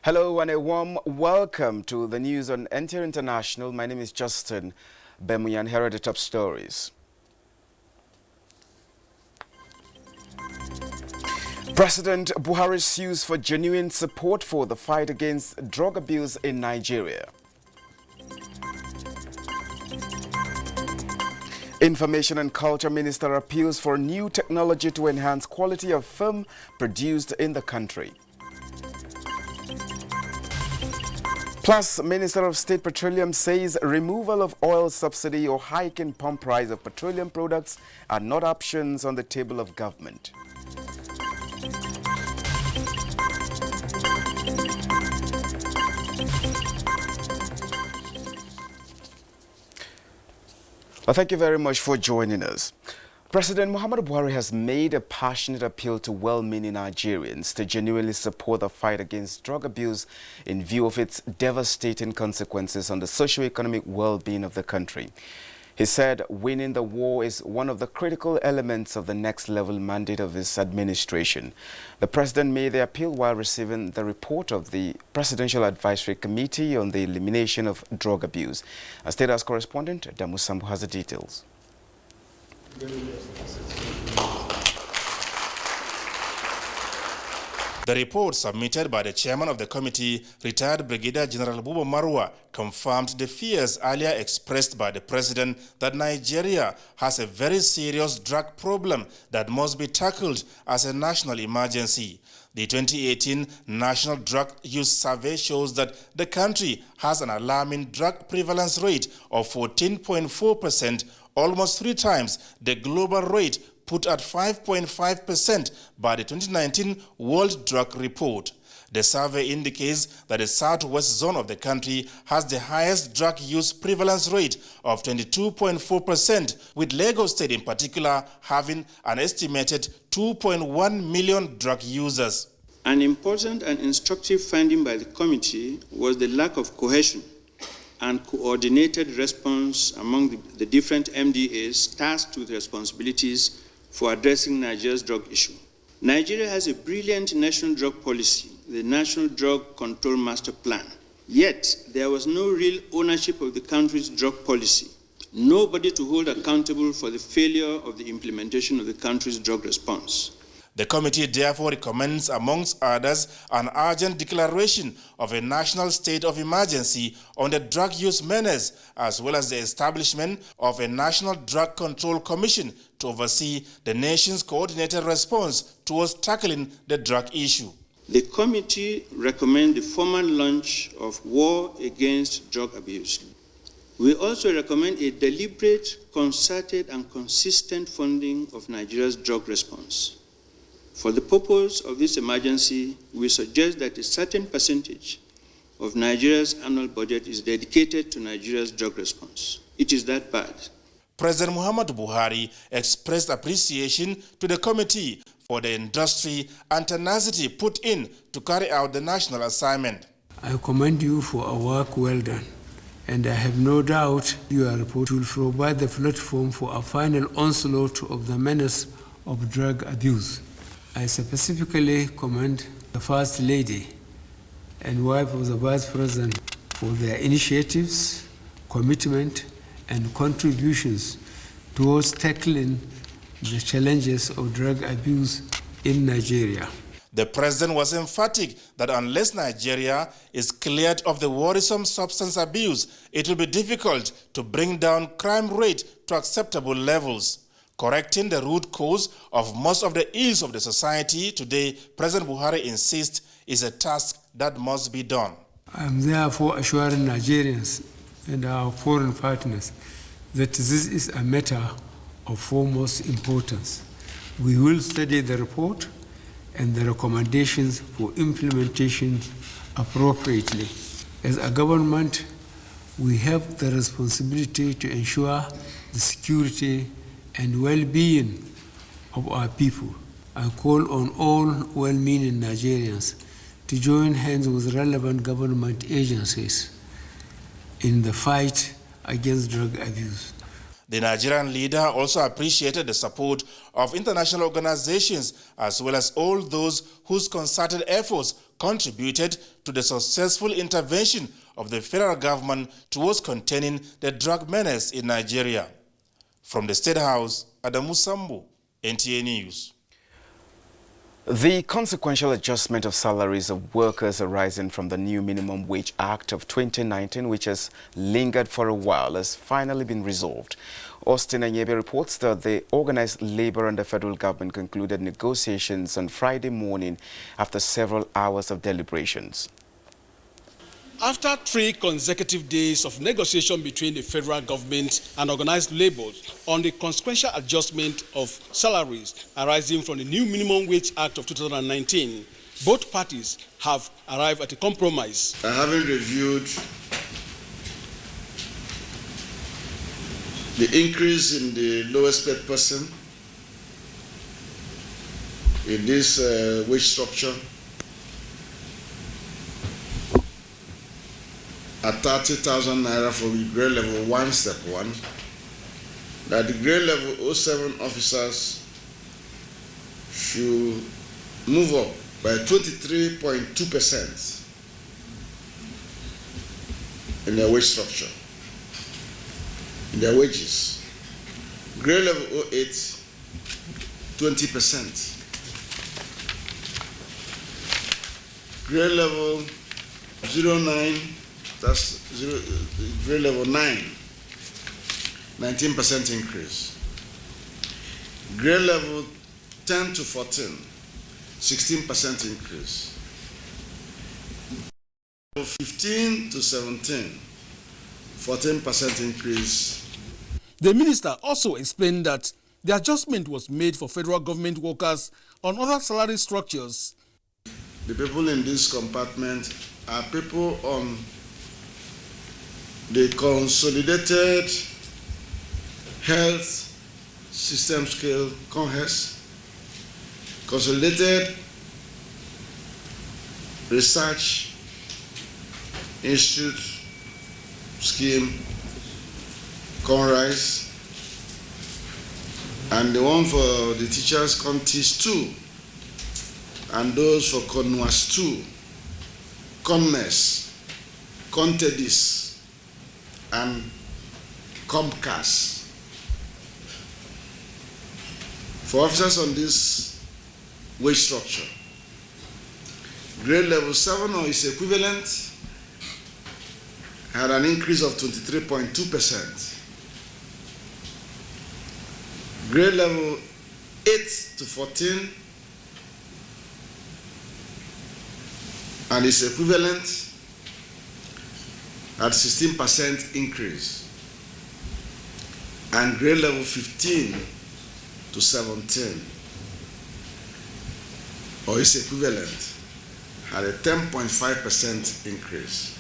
Hello and a warm welcome to the news on NTA International. My name is Justin Bemuyan. Here are the top stories. President Buhari sues for genuine support for the fight against drug abuse in Nigeria. Information and Culture Minister appeals for new technology to enhance quality of film produced in the country. Plus, Minister of State Petroleum says removal of oil subsidy or hike in pump price of petroleum products are not options on the table of government. Well, thank you very much for joining us. President Muhammadu Buhari has made a passionate appeal to well-meaning Nigerians to genuinely support the fight against drug abuse in view of its devastating consequences on the socio-economic well-being of the country. He said winning the war is one of the critical elements of the next-level mandate of his administration. The president made the appeal while receiving the report of the Presidential Advisory Committee on the Elimination of Drug Abuse. Our State House correspondent, Damusambu, has the details. The report submitted by the chairman of the committee, retired Brigadier General Buba Marwa, confirmed the fears earlier expressed by the president that Nigeria has a very serious drug problem that must be tackled as a national emergency. The 2018 National Drug Use Survey shows that the country has an alarming drug prevalence rate of 14.4%, almost 3 times the global rate put at 5.5% by the 2019 World Drug Report. The survey indicates that the southwest zone of the country has the highest drug use prevalence rate of 22.4%, with Lagos State in particular having an estimated 2.1 million drug users. An important and instructive finding by the committee was the lack of cohesion and coordinated response among the different MDAs tasked with responsibilities for addressing Nigeria's drug issue. Nigeria has a brilliant national drug policy, the National Drug Control Master Plan. Yet, there was no real ownership of the country's drug policy. Nobody to hold accountable for the failure of the implementation of the country's drug response. The committee therefore recommends, amongst others, an urgent declaration of a national state of emergency on the drug use menace, as well as the establishment of a National Drug Control Commission to oversee the nation's coordinated response towards tackling the drug issue. The committee recommends the formal launch of war against drug abuse. We also recommend a deliberate, concerted, and consistent funding of Nigeria's drug response. For the purpose of this emergency, we suggest that a certain percentage of Nigeria's annual budget is dedicated to Nigeria's drug response. It is that bad. President Muhammadu Buhari expressed appreciation to the committee for the industry and tenacity put in to carry out the national assignment. I commend you for a work well done, and I have no doubt your report will provide the platform for a final onslaught of the menace of drug abuse. I specifically commend the First Lady and wife of the Vice President for their initiatives, commitment, and contributions towards tackling the challenges of drug abuse in Nigeria. The president was emphatic that unless Nigeria is cleared of the worrisome substance abuse, it will be difficult to bring down crime rate to acceptable levels. Correcting the root cause of most of the ills of the society today, President Buhari insists, is a task that must be done. I am therefore assuring Nigerians and our foreign partners that this is a matter of foremost importance. We will study the report and the recommendations for implementation appropriately. As a government, we have the responsibility to ensure the security and well-being of our people. I call on all well-meaning Nigerians to join hands with relevant government agencies in the fight against drug abuse. The Nigerian leader also appreciated the support of international organizations as well as all those whose concerted efforts contributed to the successful intervention of the federal government towards containing the drug menace in Nigeria. From the State House, Adamu Sambo, NTA News. The consequential adjustment of salaries of workers arising from the new Minimum Wage Act of 2019, which has lingered for a while, has finally been resolved. Austin Anyebe reports that the organized labor and the federal government concluded negotiations on Friday morning after several hours of deliberations. After 3 consecutive days of negotiation between the federal government and organized labor on the consequential adjustment of salaries arising from the new Minimum Wage Act of 2019, both parties have arrived at a compromise. Having reviewed the increase in the lowest paid person in this wage structure at 30,000 naira for the grade level 1, step 1, that the grade level 07 officers should move up by 23.2% in their wage structure, in their wages. Grade level 08, 20%. Grade level 09, that's grade level 9, 19% increase. Grade level 10 to 14, 16% increase. 15 to 17, 14% increase. The minister also explained that the adjustment was made for federal government workers on other salary structures. The people in this compartment are people on the consolidated health system scale, CONHES, consolidated research institute scheme, CONRISE, and the one for the teachers, CONTIS 2, and those for CONWAS 2, CONMES, CONTEDIS, and COMCAS. For officers on this wage structure, grade level 7 or its equivalent had an increase of 23.2%. Grade level 8 to 14 and its equivalent at 16% increase, and grade level 15 to 17 or its equivalent had a 10.5% increase.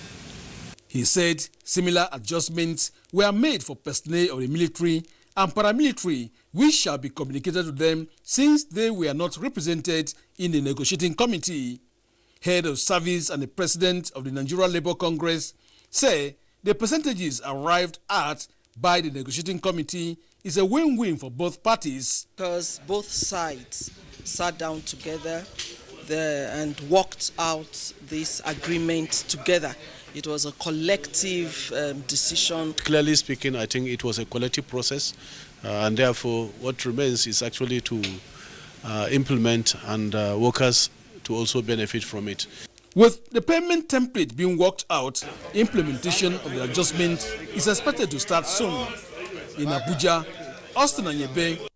He said similar adjustments were made for personnel of the military and paramilitary, which shall be communicated to them since they were not represented in the negotiating committee. Head of Service and the President of the Nigerian Labour Congress say the percentages arrived at by the negotiating committee is a win-win for both parties. Because both sides sat down together and worked out this agreement together. It was a collective decision. Clearly speaking, I think it was a collective process, and therefore what remains is actually to implement and workers to also benefit from it. With the payment template being worked out, implementation of the adjustment is expected to start soon. In Abuja, Austin Anyebe.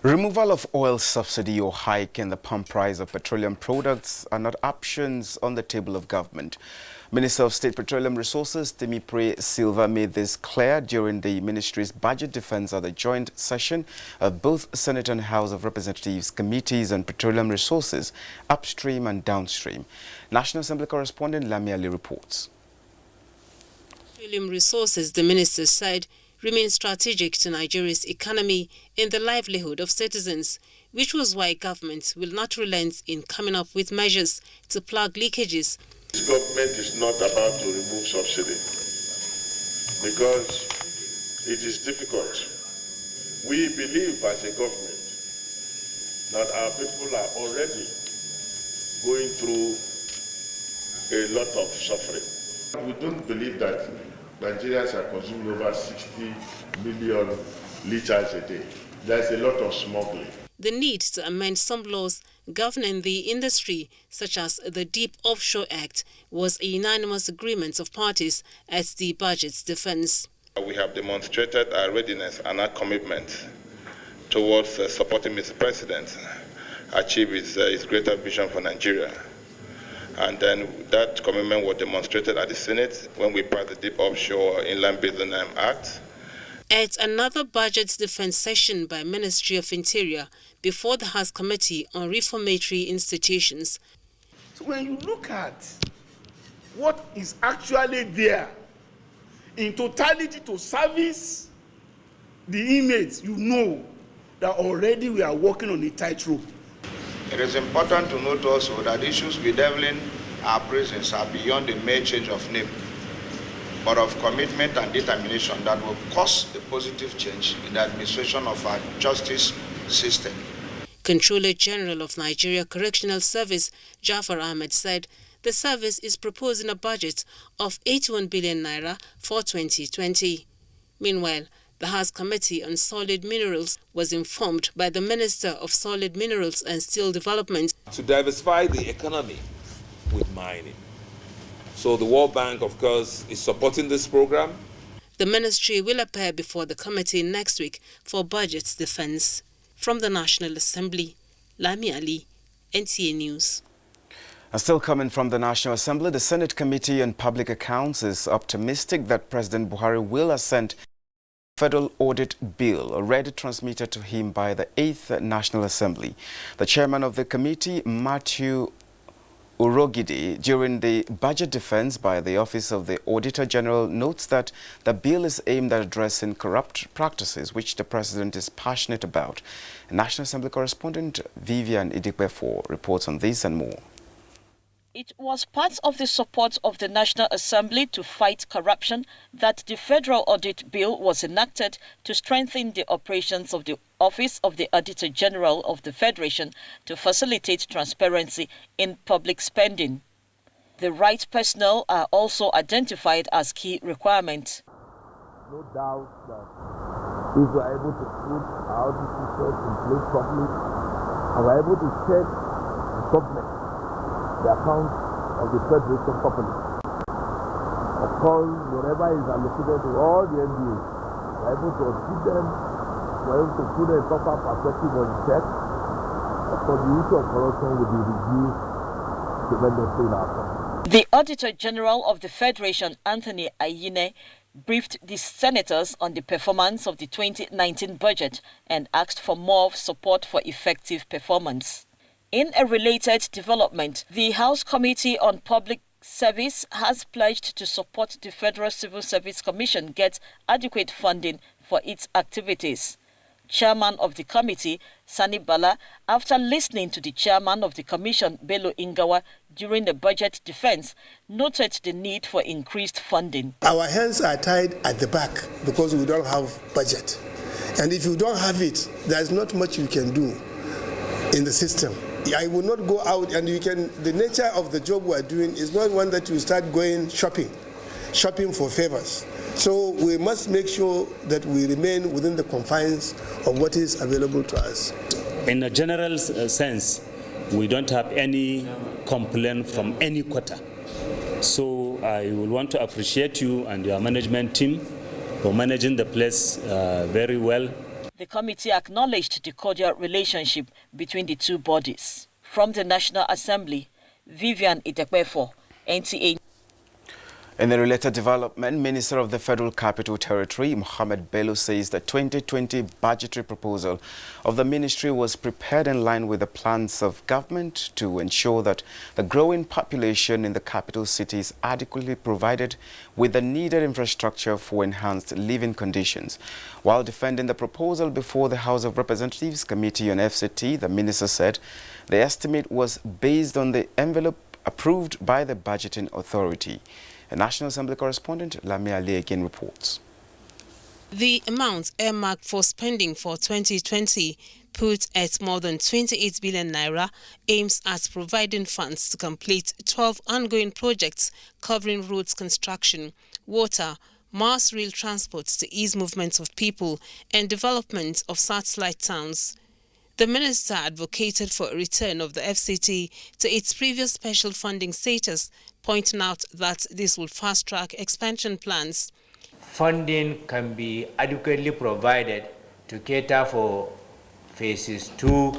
Removal of oil subsidy or hike in the pump price of petroleum products are not options on the table of government. Minister of State Petroleum Resources Temipre Silva made this clear during the ministry's budget defense at the joint session of both Senate and House of Representatives committees on petroleum resources, upstream and downstream. National Assembly correspondent Lami Ali reports. Petroleum resources, the minister said, remain strategic to Nigeria's economy and the livelihood of citizens, which was why government will not relent in coming up with measures to plug leakages. This government is not about to remove subsidy because It is difficult. We believe as a government that our people are already going through a lot of suffering. We don't believe that Nigerians are consuming over 60 million liters a day. There's a lot of smuggling. The need to amend some laws governing the industry, such as the Deep Offshore Act, was a unanimous agreement of parties at the budget's defense. We have demonstrated our readiness and our commitment towards supporting Mr. President achieve his greater vision for Nigeria. And then that commitment was demonstrated at the Senate when we passed the Deep Offshore Inland Basin Act. At another budget defense session by Ministry of Interior before the House Committee on Reformatory Institutions. So when you look at what is actually there in totality to service the inmates, you know that already we are working on a tightrope. It is important to note also that issues bedeviling our prisons are beyond the mere change of name, but of commitment and determination that will cause a positive change in the administration of our justice system. Controller General of Nigeria Correctional Service, Jafar Ahmed, said the service is proposing a budget of 81 billion naira for 2020. Meanwhile, the House Committee on Solid Minerals was informed by the Minister of Solid Minerals and Steel Development to diversify the economy with mining. So the World Bank, of course, is supporting this program. The ministry will appear before the committee next week for budget defense. From the National Assembly, Lami Ali, NTA News. And still coming from the National Assembly, the Senate Committee on Public Accounts is optimistic that President Buhari will assent Federal Audit Bill already transmitted to him by the 8th National Assembly. The chairman of the committee, Matthew Urogide, during the budget defense by the Office of the Auditor General, notes that the bill is aimed at addressing corrupt practices, which the president is passionate about. National Assembly correspondent Vivian Idikbefo reports on this and more. It was part of the support of the National Assembly to fight corruption that the Federal Audit Bill was enacted to strengthen the operations of the Office of the Auditor General of the Federation to facilitate transparency in public spending. The right personnel are also identified as key requirements. No doubt that if we are able to put our audit systems in place properly and we are able to check and supplement the accounts of the Federation properly. Of course, whatever is allocated to all the NDAs, we're able to audit them, we're able to put a proper perspective on the check. Of course, the issue of corruption will be reduced tremendously in our country. The Auditor General of the Federation, Anthony Ayine, briefed the senators on the performance of the 2019 budget and asked for more support for effective performance. In a related development, the House Committee on Public Service has pledged to support the Federal Civil Service Commission get adequate funding for its activities. Chairman of the committee, Sani Bala, after listening to the chairman of the commission, Bello Ingawa, during the budget defense, noted the need for increased funding. Our hands are tied at the back because we don't have budget. And if you don't have it, there's not much you can do in the system. I will not go out, and the nature of the job we are doing is not one that you start going shopping for favors. So we must make sure that we remain within the confines of what is available to us. In a general sense, we don't have any complaint from any quarter. So I will want to appreciate you and your management team for managing the place very well. The committee acknowledged the cordial relationship between the two bodies. From the National Assembly, Vivian Idekbefo, NTA. In a related development, Minister of the Federal Capital Territory, Mohammed Bello, says the 2020 budgetary proposal of the ministry was prepared in line with the plans of government to ensure that the growing population in the capital city is adequately provided with the needed infrastructure for enhanced living conditions. While defending the proposal before the House of Representatives Committee on FCT, the minister said the estimate was based on the envelope approved by the budgeting authority. A National Assembly correspondent, Lamia Ali, again reports. The amount earmarked for spending for 2020, put at more than 28 billion naira, aims at providing funds to complete 12 ongoing projects covering roads construction, water, mass rail transport to ease movements of people, and development of satellite towns. The minister advocated for a return of the FCT to its previous special funding status, pointing out that this will fast-track expansion plans. Funding can be adequately provided to cater for phases 2,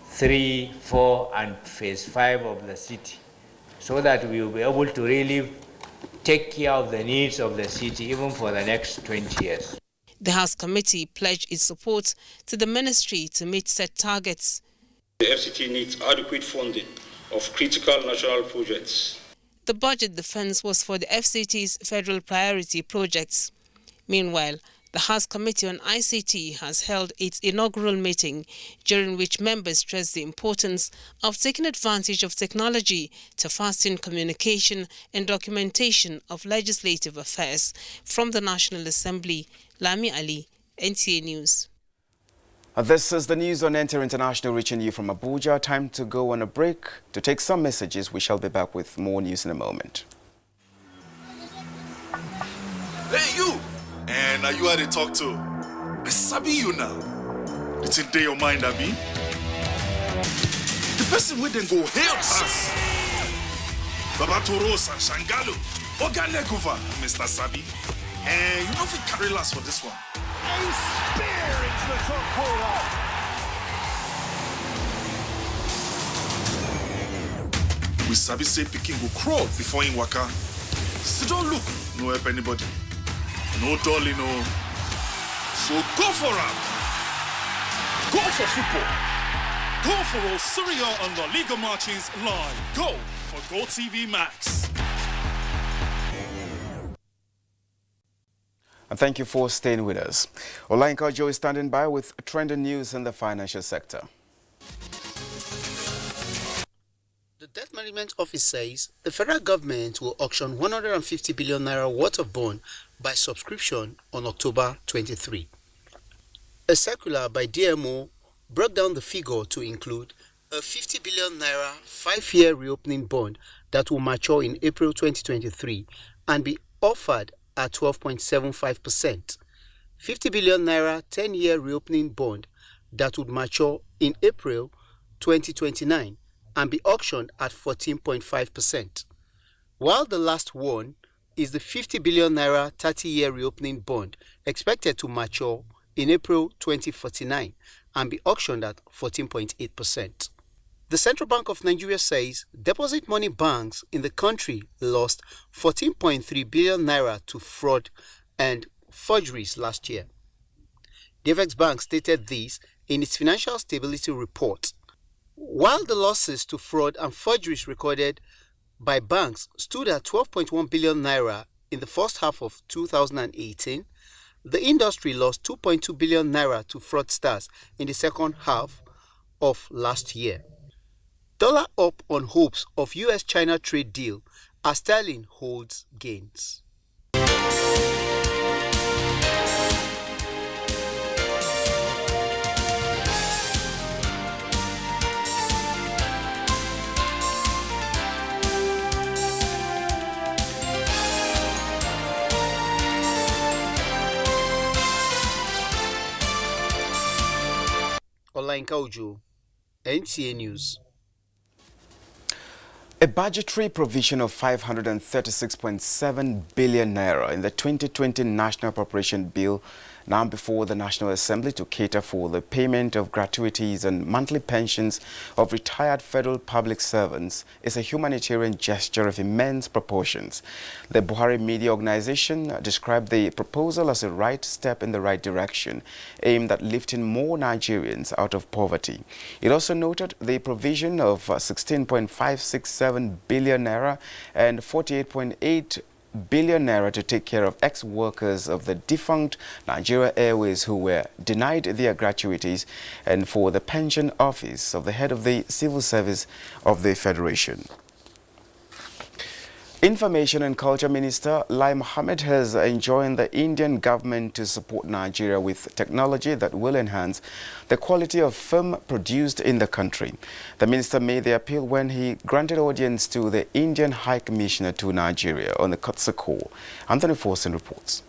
3, 4, and phase 5 of the city, so that we will be able to really take care of the needs of the city even for the next 20 years. The House Committee pledged its support to the ministry to meet set targets. The FCT needs adequate funding of critical national projects. The budget defense was for the FCT's federal priority projects. Meanwhile, the House Committee on ICT has held its inaugural meeting, during which members stressed the importance of taking advantage of technology to fasten communication and documentation of legislative affairs. From the National Assembly, Lami Ali, NTA News. This is the news on NTA International reaching you from Abuja. Time to go on a break to take some messages. We shall be back with more news in a moment. Hey, you! And are you how they talk to? I sabi you now. It's in day your mind, Abi. The person with them go help us. Baba Toros and Shangalo. Oga Legova, Mr. Sabi. And you know if we carry last for this one. A spear into the top corner. We Sabi say Peking go crawl before in waka. So don't look, no help anybody. No dolly, no. So go for him. Go for football. Go for all Syria and La Liga matches live. Go for Go TV Max. And thank you for staying with us. Olainka Joe is standing by with trending news in the financial sector. The Debt Management Office says the federal government will auction 150 billion naira worth of bond by subscription on October 23. A circular by DMO broke down the figure to include a 50 billion naira 5-year reopening bond that will mature in April 2023 and be offered at 12.75%, 50 billion naira 10-year reopening bond that would mature in April 2029 and be auctioned at 14.5%, while the last one is the 50 billion naira 30-year reopening bond expected to mature in April 2049 and be auctioned at 14.8%. The Central Bank of Nigeria says deposit money banks in the country lost 14.3 billion naira to fraud and forgeries last year. The FX Bank stated this in its Financial Stability Report. While the losses to fraud and forgeries recorded by banks stood at 12.1 billion naira in the first half of 2018, the industry lost 2.2 billion naira to fraudsters in the second half of last year. Dollar up on hopes of US-China trade deal as sterling holds gains. Olainka Ojo, NTA News. A budgetary provision of 536.7 billion naira in the 2020 National Appropriation Bill now before the National Assembly to cater for the payment of gratuities and monthly pensions of retired federal public servants is a humanitarian gesture of immense proportions. The Buhari Media Organization described the proposal as a right step in the right direction, aimed at lifting more Nigerians out of poverty. It also noted the provision of 16.567 billion naira and 48.8 billion naira to take care of ex-workers of the defunct Nigeria Airways who were denied their gratuities, and for the pension office of the head of the civil service of the Federation. Information and Culture Minister Lai Mohammed has enjoined the Indian government to support Nigeria with technology that will enhance the quality of film produced in the country. The minister made the appeal when he granted audience to the Indian High Commissioner to Nigeria on the Kutsa call. Anthony Forsen reports.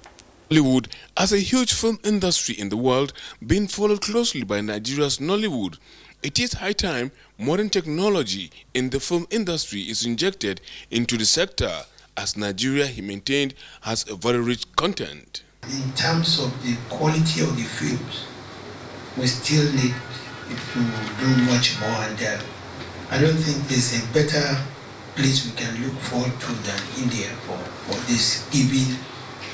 Hollywood has a huge film industry in the world, being followed closely by Nigeria's Nollywood. It is high time modern technology in the film industry is injected into the sector, as Nigeria, he maintained, has a very rich content. In terms of the quality of the films, we still need to do much more, and I don't think there's a better place we can look forward to than India for this, given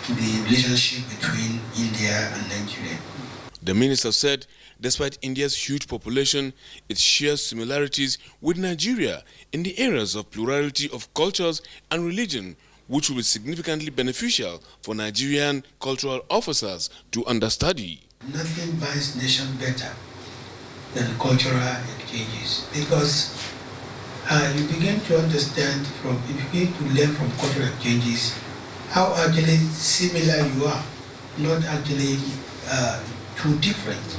the relationship between India and Nigeria. The minister said, despite India's huge population, it shares similarities with Nigeria in the areas of plurality of cultures and religion, which will be significantly beneficial for Nigerian cultural officers to understudy. Nothing binds nation better than cultural exchanges, because you begin to understand you begin to learn from cultural exchanges how actually similar you are, not actually too different.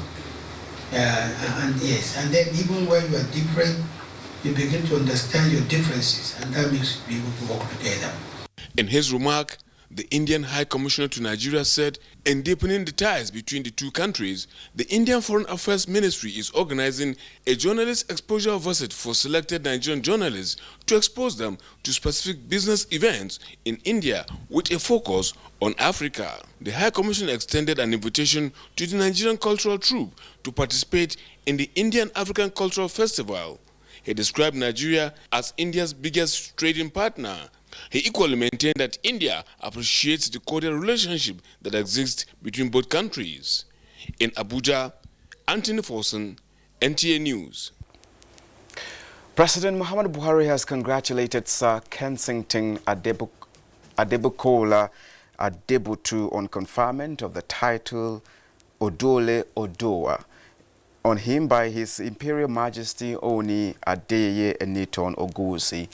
And then even when you are different, you begin to understand your differences, and that makes you able to work together. In his remark, the Indian High Commissioner to Nigeria said, in deepening the ties between the two countries, the Indian Foreign Affairs Ministry is organizing a journalist exposure visit for selected Nigerian journalists to expose them to specific business events in India with a focus on Africa. The High Commissioner extended an invitation to the Nigerian cultural troupe to participate in the Indian African Cultural Festival. He described Nigeria as India's biggest trading partner. He equally maintained that India appreciates the cordial relationship that exists between both countries. In Abuja, Anthony Forsen, NTA News. President Muhammadu Buhari has congratulated Sir Kensington Adebukola Adebutu on conferment of the title Odole Odoa on him by His Imperial Majesty Oni Adeye Eniton Ogusi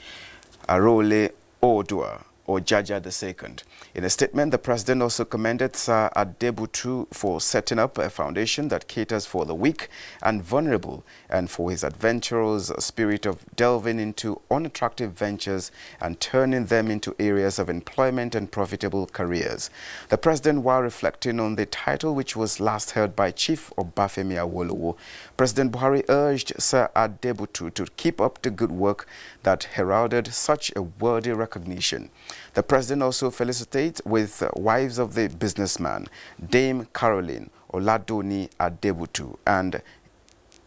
Arole Odua or Jaja II. In a statement, the president also commended Sir Adebutu for setting up a foundation that caters for the weak and vulnerable, and for his adventurous spirit of delving into unattractive ventures and turning them into areas of employment and profitable careers. The president, while reflecting on the title which was last held by Chief Obafemi Awolowo, President Buhari urged Sir Adebutu to keep up the good work that heralded such a worthy recognition. The president also felicitates with wives of the businessman, Dame Caroline Oladoni Adebutu and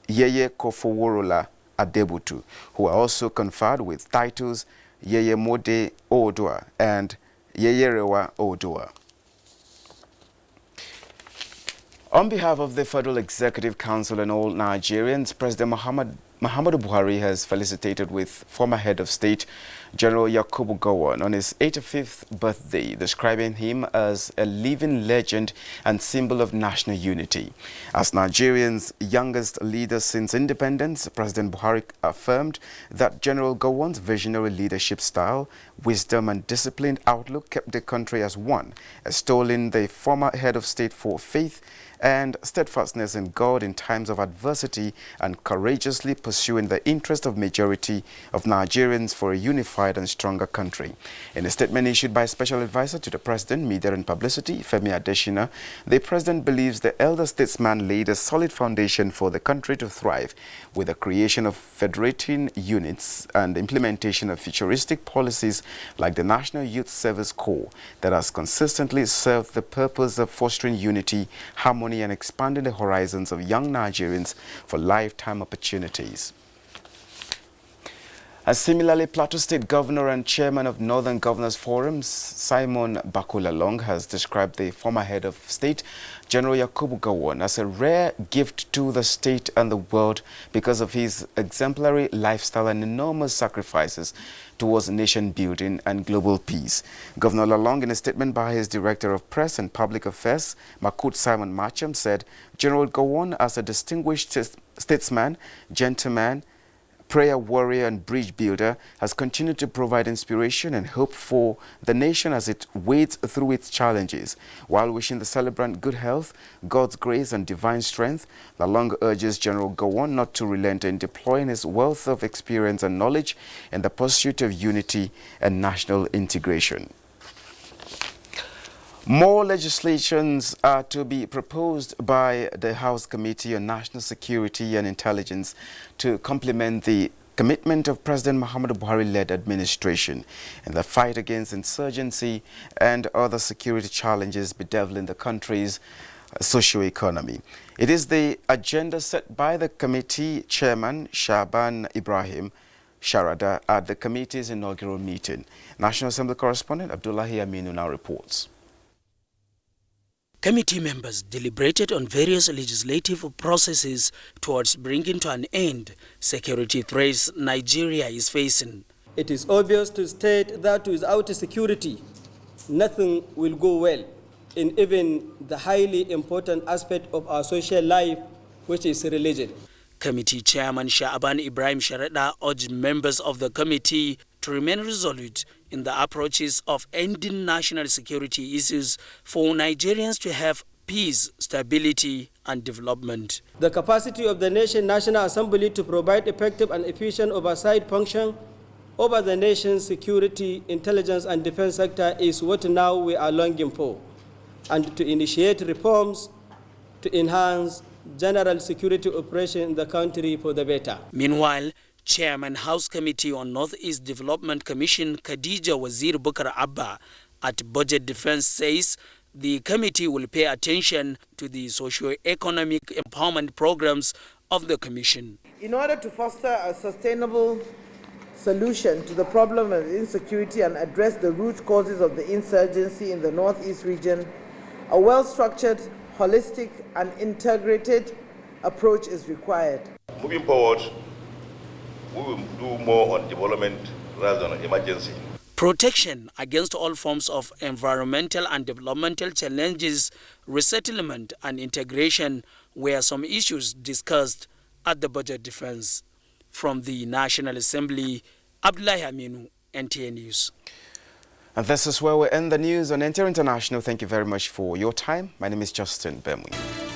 Yeye Kofoworola Adebutu, who are also conferred with titles Yeye Mode Odua and Yeye Rewa Odua. On behalf of the Federal Executive Council and all Nigerians, President Muhammadu Buhari has felicitated with former head of state General Yakubu Gowon on his 85th birthday, describing him as a living legend and symbol of national unity. As Nigeria's youngest leader since independence, President Buhari affirmed that General Gowon's visionary leadership style, wisdom and disciplined outlook kept the country as one, extolling the former head of state for faith and steadfastness in God in times of adversity and courageously pursuing the interest of majority of Nigerians for a unified and stronger country. In a statement issued by Special Advisor to the President, Media and Publicity, Femi Adesina, the President believes the elder statesman laid a solid foundation for the country to thrive with the creation of federating units and implementation of futuristic policies like the National Youth Service Corps that has consistently served the purpose of fostering unity, harmony, and expanding the horizons of young Nigerians for lifetime opportunities. Similarly, Plateau State Governor and Chairman of Northern Governors Forum, Simon Bakulalong, has described the former head of state, General Yakubu Gowon, as a rare gift to the state and the world because of his exemplary lifestyle and enormous sacrifices towards nation building and global peace. Governor Lalong, in a statement by his Director of Press and Public Affairs, Makut Simon Macham, said General Gowon, as a distinguished statesman, gentleman, prayer warrior and bridge builder, has continued to provide inspiration and hope for the nation as it wades through its challenges. While wishing the celebrant good health, God's grace and divine strength, Lalong urges General Gowon not to relent in deploying his wealth of experience and knowledge in the pursuit of unity and national integration. More legislations are to be proposed by the House Committee on National Security and Intelligence to complement the commitment of President Muhammadu Buhari-led administration in the fight against insurgency and other security challenges bedeviling the country's socio-economy. It is the agenda set by the committee chairman, Shaban Ibrahim Sharada, at the committee's inaugural meeting. National Assembly correspondent Abdullahi Aminu now reports. Committee members deliberated on various legislative processes towards bringing to an end security threats Nigeria is facing. It is obvious to state that without security, nothing will go well in even the highly important aspect of our social life, which is religion. Committee Chairman Shaban Ibrahim Sharada urged members of the committee to remain resolute in the approaches of ending national security issues for Nigerians to have peace, stability, and development. The capacity of the National Assembly to provide effective and efficient oversight function over the nation's security, intelligence, and defense sector is what now we are longing for, and to initiate reforms to enhance general security operation in the country for the better. Meanwhile, Chairman House Committee on Northeast Development Commission Khadija Wazir Bukar Abba at Budget Defense says the committee will pay attention to the socio-economic empowerment programs of the commission. In order to foster a sustainable solution to the problem of insecurity and address the root causes of the insurgency in the Northeast region, a well-structured, holistic, and integrated approach is required. Moving forward, we will do more on development rather than emergency. Protection against all forms of environmental and developmental challenges, resettlement and integration were some issues discussed at the budget defense. From the National Assembly, Abdullahi Aminu, NTA News. And this is where we end the news on NTA International. Thank you very much for your time. My name is Justin Bemwin.